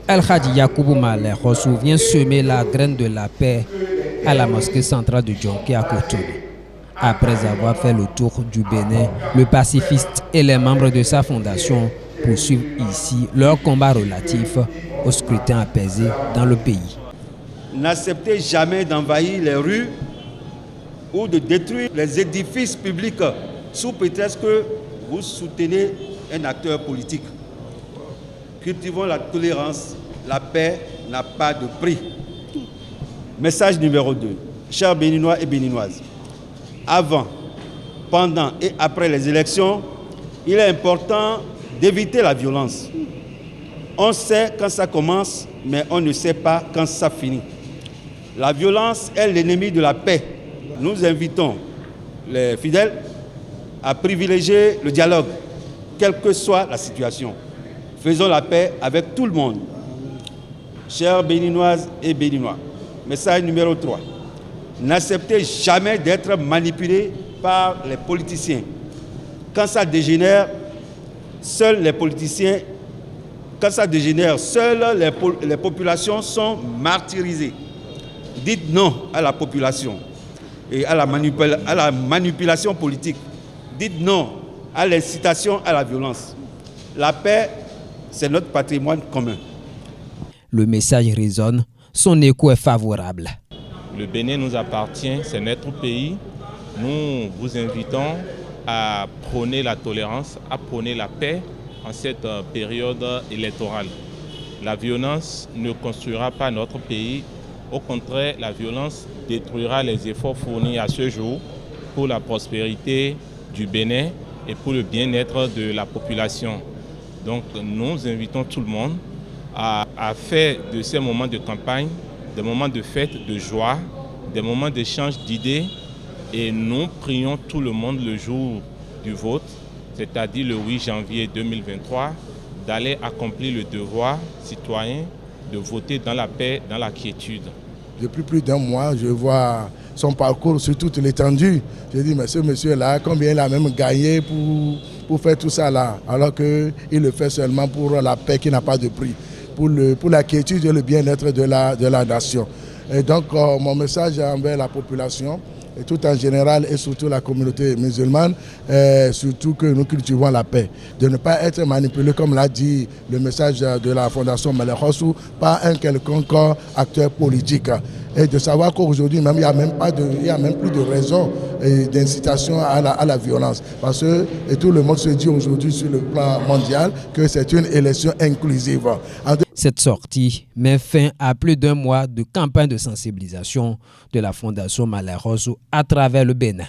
El-Hadji Yakubu Maleh Rossou vient semer la graine de la paix à la mosquée centrale de Djonké à Cotonou. Après avoir fait le tour du Bénin, le pacifiste et les membres de sa fondation poursuivent ici leur combat relatif au scrutin apaisé dans le pays. N'acceptez jamais d'envahir les rues ou de détruire les édifices publics sous prétexte que vous soutenez un acteur politique. Cultivons la tolérance, la paix n'a pas de prix. Message numéro 2. Chers Béninois et Béninoises, avant, pendant et après les élections, il est important d'éviter la violence. On sait quand ça commence, mais on ne sait pas quand ça finit. La violence est l'ennemi de la paix. Nous invitons les fidèles à privilégier le dialogue, quelle que soit la situation. Faisons la paix avec tout le monde. Chères Béninoises et Béninois, message numéro 3. N'acceptez jamais d'être manipulés par les politiciens. Quand ça dégénère, seuls les populations sont martyrisées. Dites non à la population et à la manipulation politique. Dites non à l'incitation à la violence. La paix, c'est notre patrimoine commun. Le message résonne, son écho est favorable. Le Bénin nous appartient, c'est notre pays. Nous vous invitons à prôner la tolérance, à prôner la paix en cette période électorale. La violence ne construira pas notre pays. Au contraire, la violence détruira les efforts fournis à ce jour pour la prospérité du Bénin et pour le bien-être de la population. Donc nous invitons tout le monde à faire de ces moments de campagne des moments de fête, de joie, des moments d'échange d'idées. Et nous prions tout le monde le jour du vote, c'est-à-dire le 8 janvier 2023, d'aller accomplir le devoir citoyen de voter dans la paix, dans la quiétude. Depuis plus d'un mois, je vois son parcours sur toute l'étendue. Je dis, mais ce monsieur-là, combien il a même gagné pour faire tout ça là, alors qu'il le fait seulement pour la paix qui n'a pas de prix, pour la quiétude et le bien-être de la nation. Et donc, mon message envers la population, et tout en général et surtout la communauté musulmane, surtout que nous cultivons la paix. De ne pas être manipulé, comme l'a dit le message de la Fondation Maleh Rossou, par un quelconque acteur politique. Et de savoir qu'aujourd'hui, même, il n'y a même plus de raison d'incitation à la violence. Parce que tout le monde se dit aujourd'hui sur le plan mondial que c'est une élection inclusive. Cette sortie met fin à plus d'un mois de campagne de sensibilisation de la Fondation Maleh Rossou à travers le Bénin.